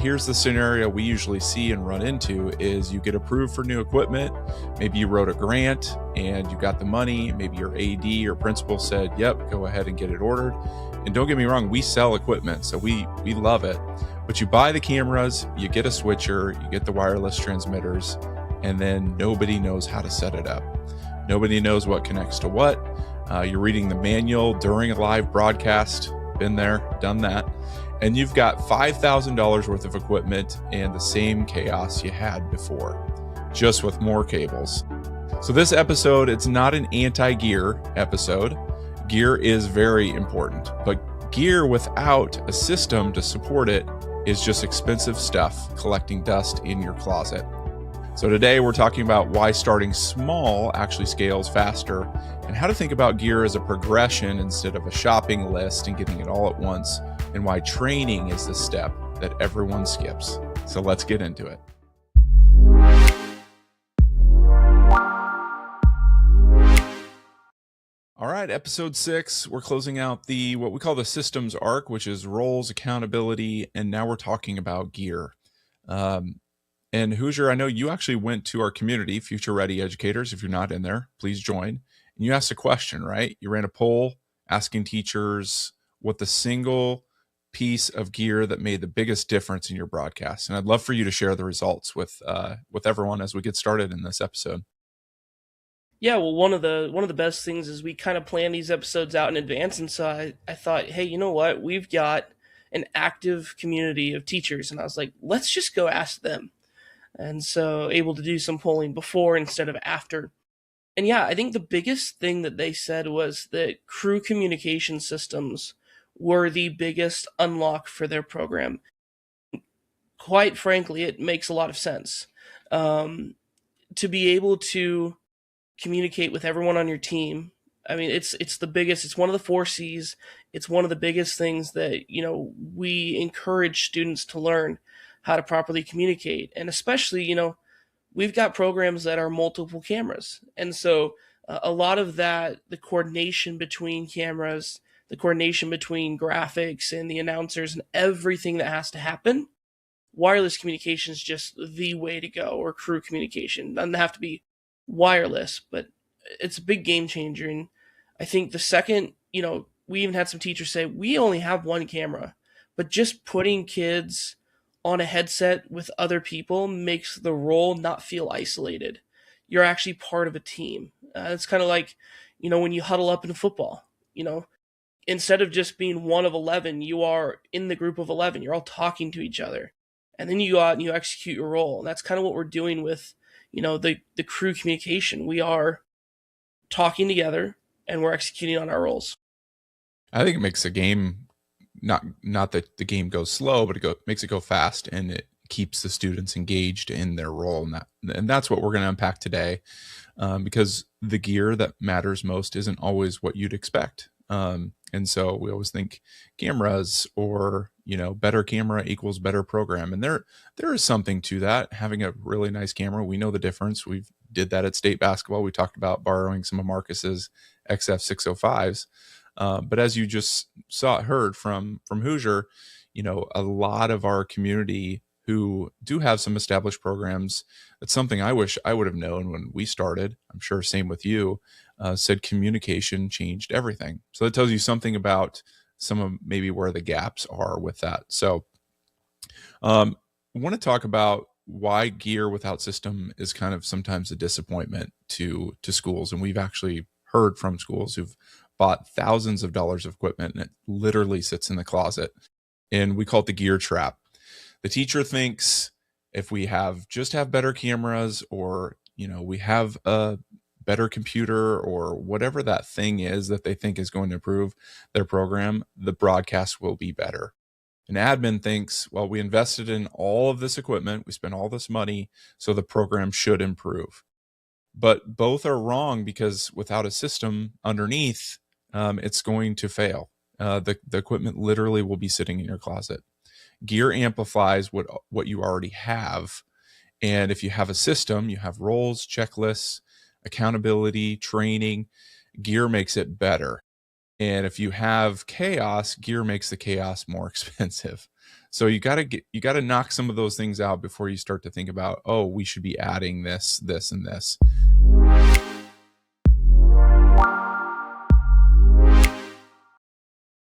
Here's the scenario we usually see and run into is you get approved for new equipment. Maybe you wrote a grant and you got the money. Maybe your AD or principal said, yep, go ahead and get it ordered. And don't get me wrong, we sell equipment, so we love it. But you buy the cameras, you get a switcher, you get the wireless transmitters, and then nobody knows how to set it up. Nobody knows what connects to what. You're reading the manual during a live broadcast. Been there, done that. And you've got $5,000 worth of equipment and the same chaos you had before, just with more cables. So this episode, it's not an anti-gear episode. Gear is very important, but gear without a system to support it is just expensive stuff collecting dust in your closet. So today we're talking about why starting small actually scales faster and how to think about gear as a progression instead of a shopping list and getting it all at once, and why training is the step that everyone skips. So let's get into it. All right, episode 6, we're closing out what we call the systems arc, which is roles, accountability, and now we're talking about gear. And Hoosier, I know you actually went to our community, Future Ready Educators. If you're not in there, please join. And you asked a question, right? You ran a poll asking teachers what the single piece of gear that made the biggest difference in your broadcast. And I'd love for you to share the results with everyone as we get started in this episode. Yeah, well, one of the best things is we kind of plan these episodes out in advance, and so I thought, hey, you know what? We've got an active community of teachers, and I was like, let's just go ask them. And so able to do some polling before instead of after. And yeah, I think the biggest thing that they said was that crew communication systems were the biggest unlock for their program. Quite frankly, it makes a lot of sense. To be able to communicate with everyone on your team, I mean, it's the biggest. It's one of the 4 C's. It's one of the biggest things that, we encourage students to learn how to properly communicate. And especially, we've got programs that are multiple cameras. And so a lot of that, the coordination between cameras, the coordination between graphics and the announcers and everything that has to happen, wireless communication is just the way to go, or crew communication. Doesn't have to be wireless, but it's a big game changer. And I think the second, we even had some teachers say, we only have one camera, but just putting kids on a headset with other people makes the role not feel isolated. You're actually part of a team. It's kind of like, when you huddle up in football, instead of just being one of 11, you are in the group of 11. You're all talking to each other. And then you go out and you execute your role. And that's kind of what we're doing with, the crew communication. We are talking together and we're executing on our roles. I think it makes the game not that the game goes slow, but makes it go fast, and it keeps the students engaged in their role. And that's what we're going to unpack today, because the gear that matters most isn't always what you'd expect. And so we always think cameras or, better camera equals better program. And there is something to that. Having a really nice camera, we know the difference. We did that at state basketball. We talked about borrowing some of Marcus's XF605s. But as you just heard from Hoosier, a lot of our community who do have some established programs, it's something I wish I would have known when we started. I'm sure same with you, said communication changed everything. So that tells you something about some of maybe where the gaps are with that. So I want to talk about why gear without system is kind of sometimes a disappointment to schools. And we've actually heard from schools who've bought thousands of dollars of equipment and it literally sits in the closet. And we call it the gear trap. The teacher thinks if we just have better cameras, or, we have a better computer, or whatever that thing is that they think is going to improve their program, the broadcast will be better. An admin thinks, well, we invested in all of this equipment, we spent all this money, so the program should improve. But both are wrong, because without a system underneath, it's going to fail. The equipment literally will be sitting in your closet. Gear amplifies what you already have. And if you have a system, you have roles, checklists, accountability, training, gear makes it better. And if you have chaos, gear makes the chaos more expensive. So you got to knock some of those things out before you start to think about, oh, we should be adding this, this, and this.